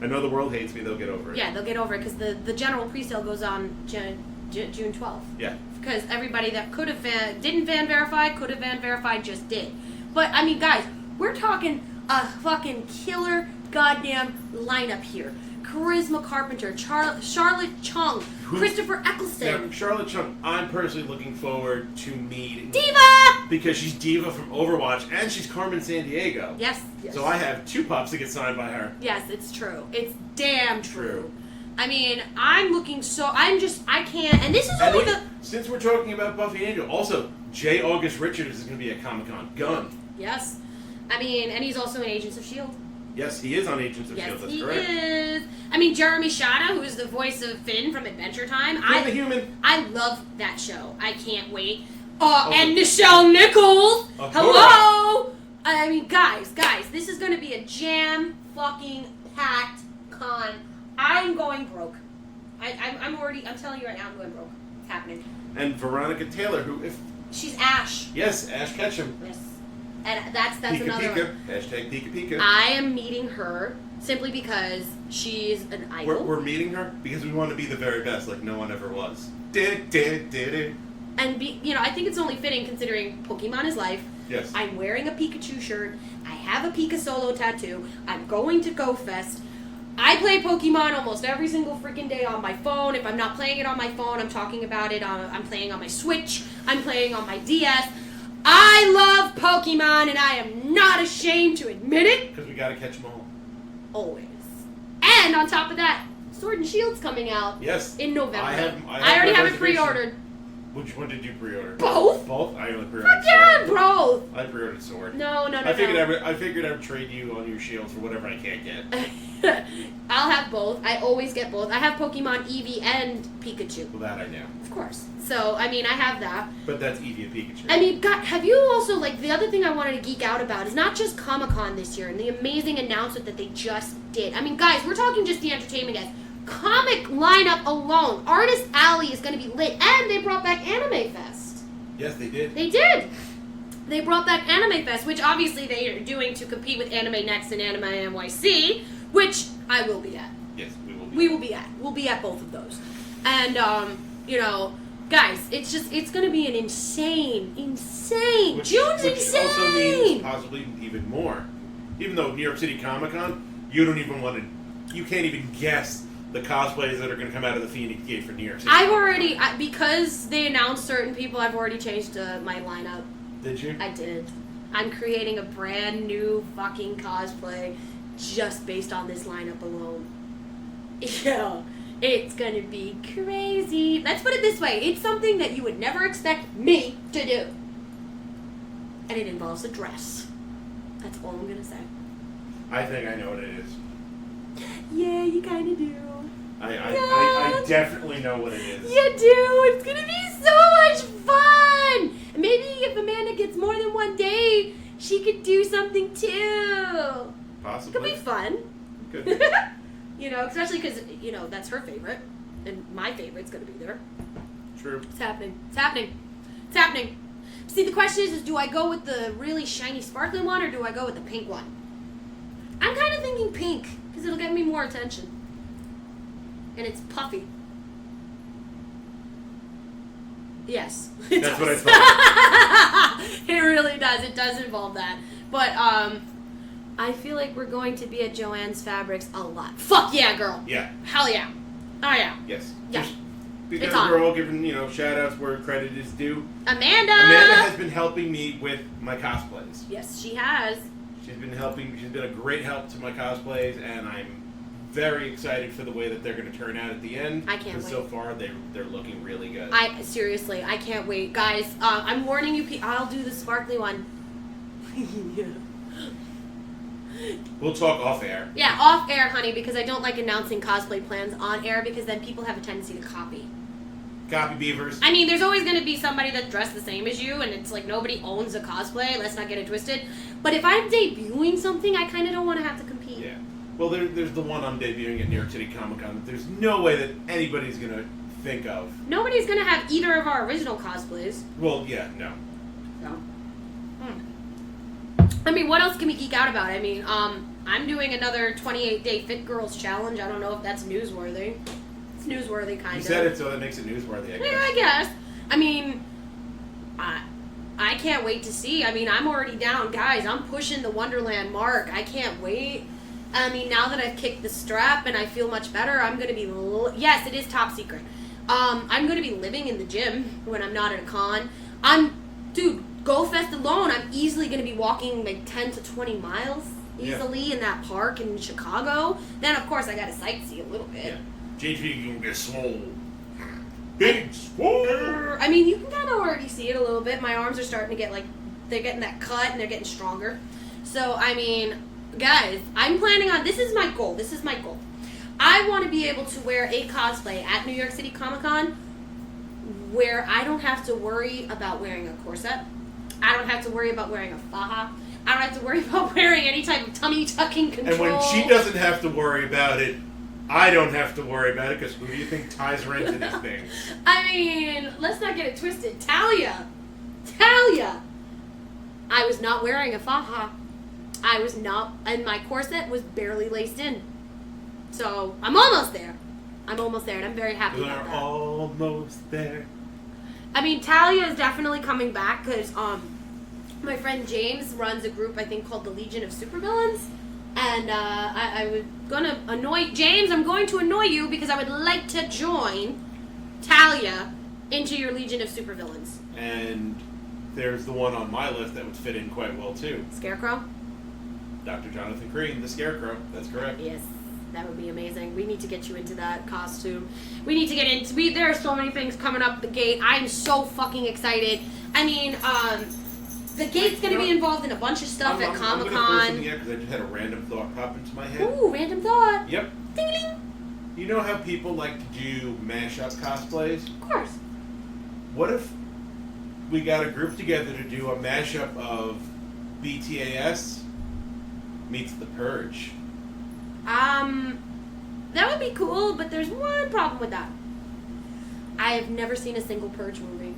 I know the world hates me. They'll get over it. Yeah, they'll get over it because the general presale goes on June 12th. Yeah. Because everybody that could have didn't fan verify, could have fan verified, just did. But I mean, guys, we're talking a fucking killer goddamn lineup here. Charisma Carpenter, Charlotte Chung, Christopher Eccleston. Now, Charlotte Chung, I'm personally looking forward to meeting. Diva! Because she's Diva from Overwatch, and she's Carmen Sandiego. Yes. So I have 2 pups that get signed by her. Yes, it's true. It's damn true. I mean, I can't, and this is only Since we're talking about Buffy Angel, also, J. August Richards is going to be at Comic-Con. Gun. Yes. I mean, and he's also in Agents of S.H.I.E.L.D. Yes, he is on Agents of S.H.I.E.L.D., that's correct. Yes, he is. I mean, Jeremy Shada, who is the voice of Finn from Adventure Time. The Human. I love that show. I can't wait. And Nichelle Nichols. Hello. I mean, guys, this is going to be a jam-fucking-packed con. I'm going broke. I'm telling you right now, I'm going broke. It's happening. And Veronica Taylor, She's Ash. Yes, Ash Ketchum. Yes. And that's Pika another Pika. one. Hashtag Pika Pika. I am meeting her simply because she's an idol. We're meeting her because we want to be the very best, like no one ever was. And I think it's only fitting considering Pokemon is life. Yes. I'm wearing a Pikachu shirt. I have a Pika Solo tattoo. I'm going to Go Fest. I play Pokemon almost every single freaking day on my phone. If I'm not playing it on my phone, I'm talking about it. I'm playing on my Switch. I'm playing on my DS. I love Pokemon, and I am not ashamed to admit it. Because we gotta catch them all. Always. And on top of that, Sword and Shield's coming out. Yes. In November. I already have it pre-ordered. Which one did you pre-order? Both. Both? I only pre-ordered Fuck yeah, both. I pre-ordered Sword. No. I figured I would trade you on your shields for whatever I can't get. I'll have both. I always get both. I have Pokemon Eevee and Pikachu. Well, that I know. Of course. So, I mean, I have that. But that's Eevee and Pikachu. I mean, God, have you also, the other thing I wanted to geek out about is not just Comic-Con this year and the amazing announcement that they just did. I mean, guys, we're talking just the entertainment guys. Comic lineup alone. Artist Alley is going to be lit. And they brought back Anime Fest. Yes, they did. They did. They brought back Anime Fest, which obviously they are doing to compete with Anime Next and Anime NYC, which I will be at. Yes, we will be. We'll be at both of those. And, guys, it's going to be an insane. Which June's insane. Also means possibly even more. Even though New York City Comic Con, you can't even guess the cosplays that are going to come out of the Phoenix Gate for New York City. Because they announced certain people, I've already changed my lineup. Did you? I did. I'm creating a brand new fucking cosplay just based on this lineup alone. Yeah. It's gonna be crazy. Let's put it this way. It's something that you would never expect me to do. And it involves a dress. That's all I'm gonna say. I think I know what it is. Yeah, you kinda do. I definitely know what it is. You do. It's gonna be so much fun. Maybe if Amanda gets more than one day, she could do something too. Possibly. It could be fun. Could. Especially because, that's her favorite. And my favorite's going to be there. True. It's happening. See, the question is do I go with the really shiny, sparkling one or do I go with the pink one? I'm kind of thinking pink because it'll get me more attention. And it's puffy. Yes. That's what I thought. It really does. It does involve that. But, I feel like we're going to be at Joanne's Fabrics a lot. Fuck yeah, girl. Yeah. Hell yeah. Oh yeah. Yes. Yeah. Because It's on. we're all giving, shout outs where credit is due. Amanda has been helping me with my cosplays. Yes, she has. She's been a great help to my cosplays, and I'm very excited for the way that they're going to turn out at the end. I can't wait. So far, they're looking really good. Seriously, I can't wait. Guys, I'm warning you, I'll do the sparkly one. Yeah. We'll talk off air. Yeah, off air, honey, because I don't like announcing cosplay plans on air because then people have a tendency to copy. Copy beavers. I mean, there's always going to be somebody that's dressed the same as you, and it's like nobody owns a cosplay. Let's not get it twisted. But if I'm debuting something, I kind of don't want to have to compete. Yeah. Well, there's the one I'm debuting at New York City Comic Con that there's no way that anybody's going to think of. Nobody's going to have either of our original cosplays. Well, yeah, no. No. I mean, what else can we geek out about? I mean, I'm doing another 28-day Fit Girls Challenge. I don't know if that's newsworthy. It's newsworthy, kind of. You said it, so that makes it newsworthy, I guess. Yeah, I guess. I mean, I can't wait to see. I mean, I'm already down. Guys, I'm pushing the Wonderland mark. I can't wait. I mean, now that I've kicked the strap and I feel much better, I'm going to be... Yes, it is top secret. I'm going to be living in the gym when I'm not at a con. Dude, GoFest alone, I'm easily going to be walking like 10 to 20 miles easily in that park in Chicago. Then, of course, I got to sightsee a little bit. Yeah. JP can get swole. Big swole. I mean, you can kind of already see it a little bit. My arms are starting to get like... They're getting that cut and they're getting stronger. So, I mean, guys, I'm planning on... This is my goal. I want to be able to wear a cosplay at New York City Comic Con where I don't have to worry about wearing a corset. I don't have to worry about wearing a faja. I don't have to worry about wearing any type of tummy tucking control. And when she doesn't have to worry about it, I don't have to worry about it, because who do you think ties her into this thing? I mean, let's not get it twisted. Talia! I was not wearing a faja. I was not, and my corset was barely laced in. So, I'm almost there, and I'm very happy about that. We're almost there. I mean, Talia is definitely coming back, because my friend James runs a group, I think, called the Legion of Supervillains, and I was going to annoy... James, I'm going to annoy you, because I would like to join Talia into your Legion of Supervillains. And there's the one on my list that would fit in quite well, too. Scarecrow? Dr. Jonathan Crean, the Scarecrow. That's correct. Yes. That would be amazing. We need to get you into that costume. We need to get into... There are so many things coming up the gate. I'm so fucking excited. I mean, the gate's going to be involved in a bunch of stuff at Comic-Con. I'm going to throw something out because I just had a random thought pop into my head. Ooh, random thought. Yep. Ding-a-ling. You know how people like to do mashup cosplays? Of course. What if we got a group together to do a mashup of BTAS meets The Purge? That would be cool, but there's one problem with that. I have never seen a single Purge movie.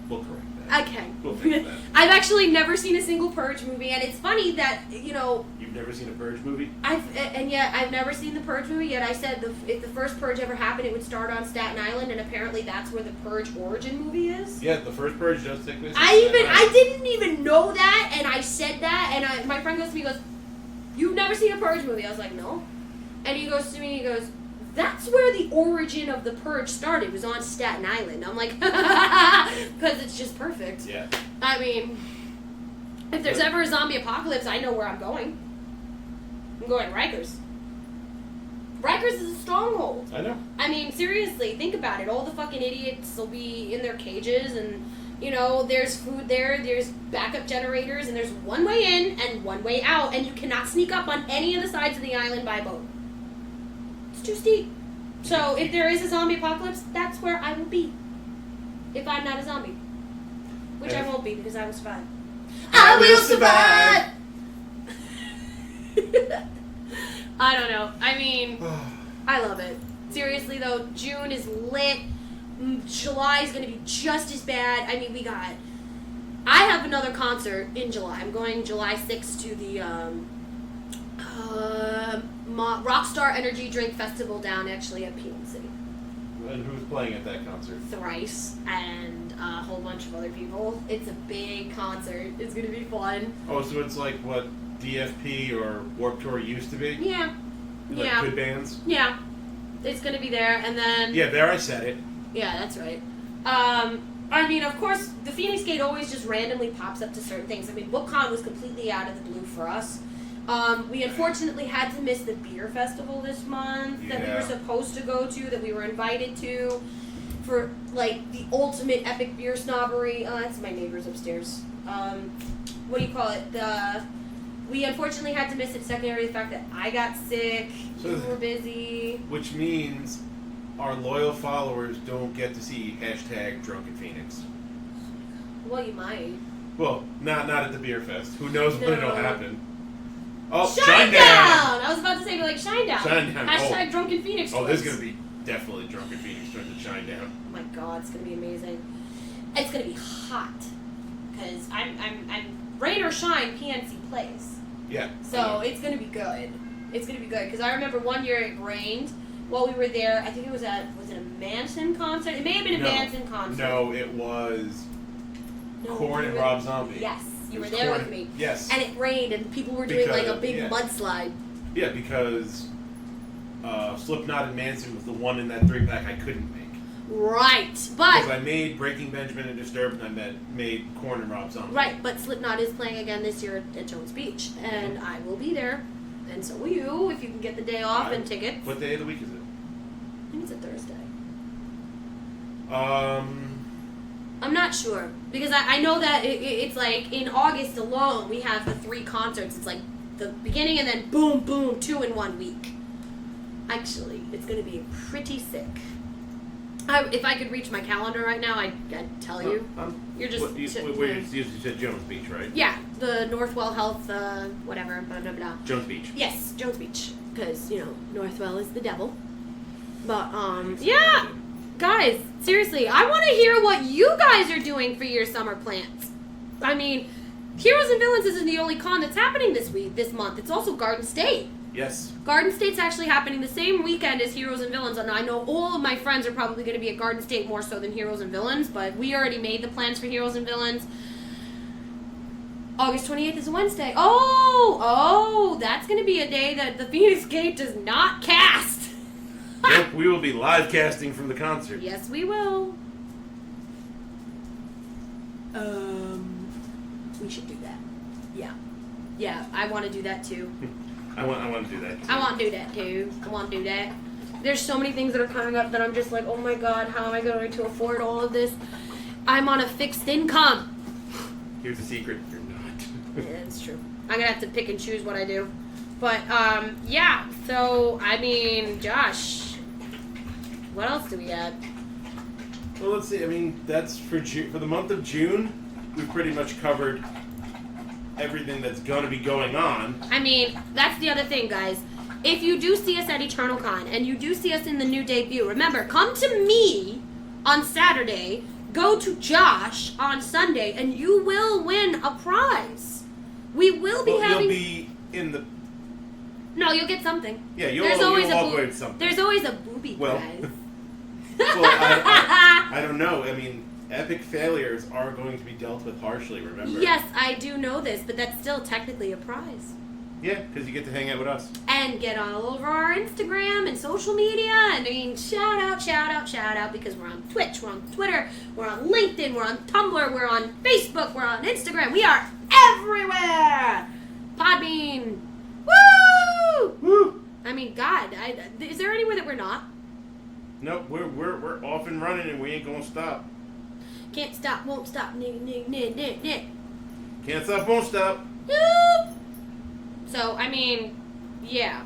We'll correct that. Okay. We'll fix that. I've actually never seen a single Purge movie, and it's funny that, you know... You've never seen a Purge movie? I've never seen the Purge movie, yet I said if the first Purge ever happened, it would start on Staten Island, and apparently that's where the Purge origin movie is. Yeah, the first Purge does take place. I didn't even know that, and I said that, and my friend goes to me, he goes, "You've never seen a Purge movie?" I was like, "No." And he goes to me, he goes, "That's where the origin of the Purge started. It was on Staten Island." I'm like, because it's just perfect. Yeah. I mean, if there's ever a zombie apocalypse, I know where I'm going. I'm going to Rikers. Rikers is a stronghold. I know. I mean, seriously, think about it. All the fucking idiots will be in their cages, and, you know, there's food there, there's backup generators, and there's one way in and one way out, and you cannot sneak up on any of the sides of the island by boat. It's too steep. So, if there is a zombie apocalypse, that's where I will be. If I'm not a zombie. Which I won't be, because I will survive. I will survive! I don't know. I mean, I love it. Seriously, though, June is lit. July is going to be just as bad. I mean, I have another concert in July. I'm going July 6th to the Rockstar Energy Drink Festival down actually at PNC. And who's playing at that concert? Thrice and a whole bunch of other people. It's a big concert. It's going to be fun. Oh, so it's like what DFP or Warped Tour used to be? Yeah. Like yeah. good bands? Yeah. It's going to be there, and then... Yeah, there I said it. Yeah, that's right. I mean, of course, the Feinics Gate always just randomly pops up to certain things. I mean, BookCon was completely out of the blue for us. We unfortunately had to miss the beer festival this month that we were supposed to go to, that we were invited to, for, like, the ultimate epic beer snobbery. That's my neighbors upstairs. What do you call it? We unfortunately had to miss it secondary to the fact that I got sick, you were busy. Which means our loyal followers don't get to see #DrunkenPhoenix. Well, you might. Well, not at the beer fest. Who knows when it'll happen. Oh, Shinedown! I was about to say, like, Shinedown. Shinedown. Drunken Phoenix. Oh, there's going to be definitely Drunken Phoenix turns to Shinedown. Oh my god, it's going to be amazing. It's going to be hot. Because I'm rain or shine, PNC plays. Yeah. So it's going to be good. It's going to be good. Because I remember one year it rained while we were there. I think it was it a Manson concert? It may have been a Manson concert. No, it was Korn and Rob Zombie. Yes. You were there with me. Yes. And it rained, and people were doing like a big mudslide. Yeah, because Slipknot and Manson was the one in that 3-pack I couldn't make. Right, but... Because I made Breaking Benjamin and Disturbed, and I made Korn and Rob Zombie. Right, but Slipknot is playing again this year at Jones Beach, and I will be there, and so will you, if you can get the day off and tickets. What day of the week is it? I think it's a Thursday. I'm not sure, because I know that it's like in August alone we have the 3 concerts. It's like the beginning and then boom, boom, 2 in 1 week. Actually, it's going to be pretty sick. If I could reach my calendar right now, I'd tell you. You're just... you said Jones Beach, right? Yeah, the Northwell Health, whatever, blah, blah, blah. Jones Beach. Yes, Jones Beach, because, Northwell is the devil. But, yeah. Guys, seriously, I want to hear what you guys are doing for your summer plans. I mean, Heroes and Villains isn't the only con that's happening this month. It's also Garden State. Yes. Garden State's actually happening the same weekend as Heroes and Villains, and I know all of my friends are probably going to be at Garden State more so than Heroes and Villains, but we already made the plans for Heroes and Villains. August 28th is a Wednesday. Oh, that's going to be a day that the Phoenix Gate does not cast. Yep, we will be live casting from the concert. Yes, we will. We should do that. Yeah. Yeah, I want to do that too. I want to do that too. I want to do that too. I want to do that. There's so many things that are coming up that I'm just like, oh my god, how am I going to afford all of this? I'm on a fixed income. Here's the secret, you're not. Yeah, that's true. I'm going to have to pick and choose what I do. But, yeah, so, I mean, Josh, what else do we have? Well, let's see. I mean, that's for the month of June. We've pretty much covered everything that's going to be going on. I mean, that's the other thing, guys. If you do see us at EternalCon and you do see us in the new debut, remember, come to me on Saturday, go to Josh on Sunday, and you will win a prize. We will be having... You'll be in the... No, you'll get something. Yeah, you'll always get something. There's always a booby prize. Well, I don't know. I mean, epic failures are going to be dealt with harshly, remember? Yes, I do know this, but that's still technically a prize. Yeah, because you get to hang out with us. And get all over our Instagram and social media. And I mean, shout out, because we're on Twitch, we're on Twitter, we're on LinkedIn, we're on Tumblr, we're on Facebook, we're on Instagram. We are everywhere! Podbean. Woo! Woo! I mean, God, is there anywhere that we're not? Nope, we're off and running and we ain't gonna stop. Can't stop, won't stop, nick. Can't stop, won't stop. Nope. So, I mean, yeah.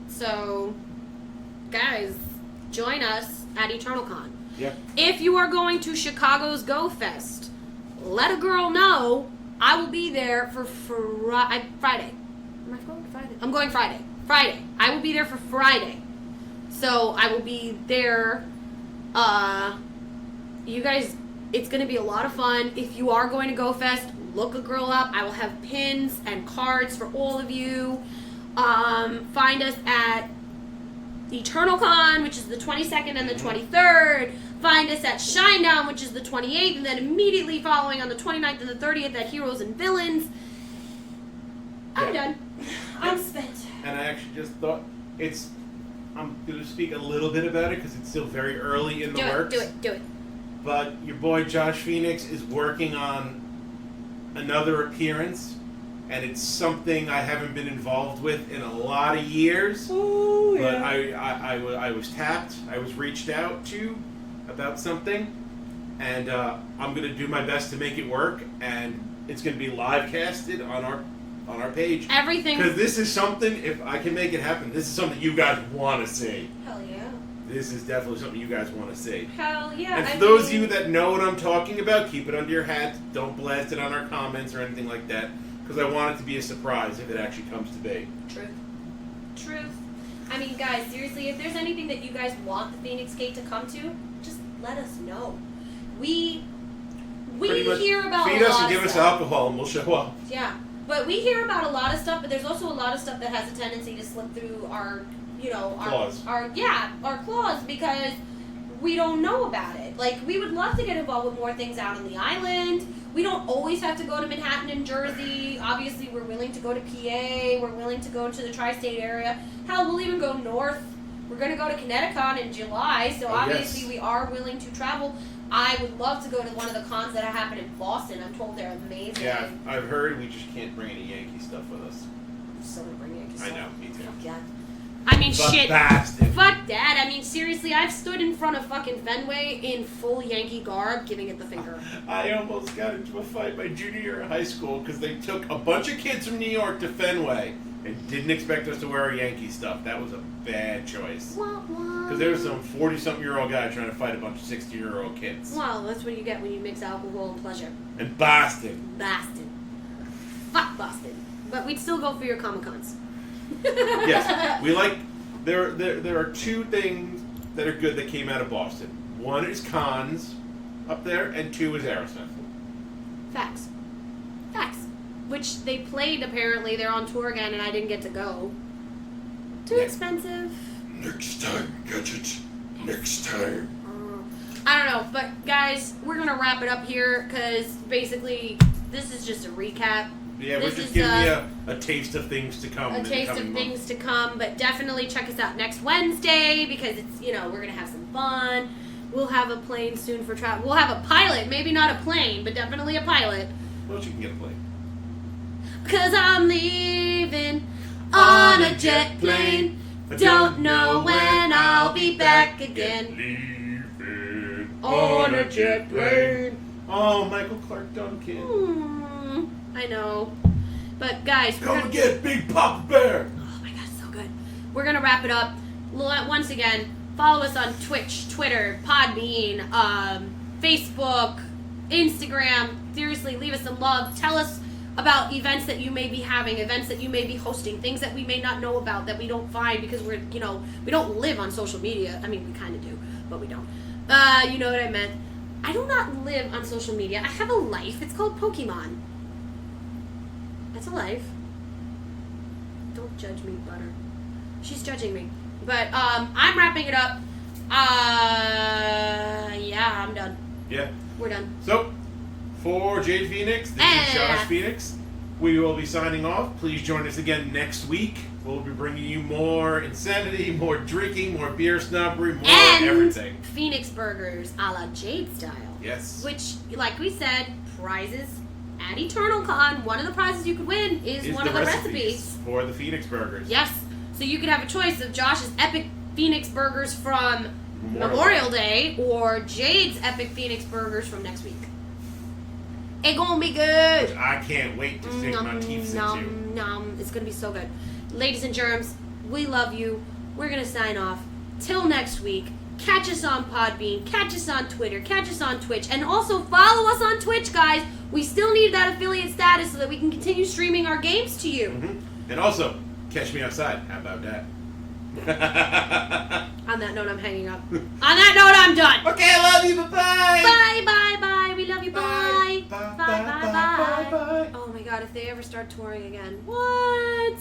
So, guys, join us at EternalCon. Yeah. If you are going to Chicago's Go Fest, let a girl know. I will be there for Friday. Am I going Friday? I'm going Friday. Friday. I will be there for Friday. So, I will be there. You guys, it's going to be a lot of fun. If you are going to Go Fest, look a girl up. I will have pins and cards for all of you. Find us at EternalCon, which is the 22nd and the 23rd. Find us at Shinedown, which is the 28th, and then immediately following on the 29th and the 30th at Heroes and Villains. I'm done. I'm spent. And I actually just thought I'm going to speak a little bit about it because it's still very early in the works. Do it. But your boy Josh Feinics is working on another appearance, and it's something I haven't been involved with in a lot of years. Oh, yeah. But I was tapped. I was reached out to about something, and I'm going to do my best to make it work, and it's going to be live casted on our page. Everything. Because this is something, if I can make it happen, this is something you guys want to see. Hell yeah. This is definitely something you guys want to see. Hell yeah. And for those of you that know what I'm talking about, keep it under your hat. Don't blast it on our comments or anything like that, because I want it to be a surprise if it actually comes to be. Truth. I mean, guys, seriously, if there's anything that you guys want the Phoenix Gate to come to, just let us know. We hear about feed a us lot and give of us stuff. alcohol and we'll show up. Yeah, but we hear about a lot of stuff, but there's also a lot of stuff that has a tendency to slip through our claws. Our claws, because we don't know about it. Like, we would love to get involved with more things out on the island. We don't always have to go to Manhattan and Jersey. Obviously, we're willing to go to PA. We're willing to go to the tri-state area. Hell, we'll even go north. We're going to go to Connecticut in July, so obviously we are willing to travel. I would love to go to one of the cons that happen in Boston. I'm told they're amazing. Yeah, I've heard. We just can't bring any Yankee stuff with us. I'm so gonna bring Yankee stuff. I know, me too. Fuck yeah. I mean, shit. Bastard. Fuck that. I mean, seriously, I've stood in front of fucking Fenway in full Yankee garb, giving it the finger. I almost got into a fight my junior year of high school because they took a bunch of kids from New York to Fenway and didn't expect us to wear our Yankee stuff. That was a bad choice. Because there was some 40-something-year-old guy trying to fight a bunch of 60-year-old kids. Well, that's what you get when you mix alcohol and pleasure. And Boston. Boston. Fuck Boston. But we'd still go for your Comic-Cons. Yes. We like... There are two things that are good that came out of Boston. One is cons up there, and two is Aerosmith. Facts. Which they played, apparently. They're on tour again, and I didn't get to go. Too expensive. Next time, Gadget. Next time. I don't know, but guys, we're going to wrap it up here, because basically, this is just a recap. Yeah, we're just giving you a taste of things to come. A taste of things to come, but definitely check us out next Wednesday, because it's, we're going to have some fun. We'll have a plane soon for travel. We'll have a pilot, maybe not a plane, but definitely a pilot. Well, you can get a plane. Cause I'm leaving on a jet plane. Don't know when I'll be back again. Leaving on a jet plane. Oh, Michael Clark Duncan. I know. But guys, come and get Big Papa Bear. Oh my god, so good. We're gonna wrap it up. Once again, follow us on Twitch, Twitter, Podbean, Facebook, Instagram. Seriously, leave us some love. Tell us about events that you may be having, events that you may be hosting, things that we may not know about that we don't find because we're, we don't live on social media. I mean, we kind of do, but we don't. You know what I meant. I do not live on social media. I have a life. It's called Pokemon. That's a life. Don't judge me, Butter. She's judging me. But I'm wrapping it up. Yeah, I'm done. Yeah. We're done. So, for Jade Feinics, this is Josh Feinics. We will be signing off. Please join us again next week. We'll be bringing you more insanity, more drinking, more beer snobbery, more everything. Feinics burgers a la Jade style. Yes. Which, like we said, prizes at Eternal Con. One of the prizes you could win is one of the recipes for the Feinics burgers. Yes. So you could have a choice of Josh's epic Feinics burgers from Memorial Day or Jade's epic Feinics burgers from next week. It's gonna be good. Which I can't wait to sink my teeth into. It's gonna be so good. Ladies and germs, we love you. We're gonna sign off. Till next week. Catch us on Podbean. Catch us on Twitter. Catch us on Twitch. And also follow us on Twitch, guys. We still need that affiliate status so that we can continue streaming our games to you. Mm-hmm. And also, catch me outside. How about that? On that note, I'm hanging up. On that note, I'm done. Okay, I love you. Bye-bye. Bye. We love you. Bye. Bye. Bye. Oh my god, if they ever start touring again. What?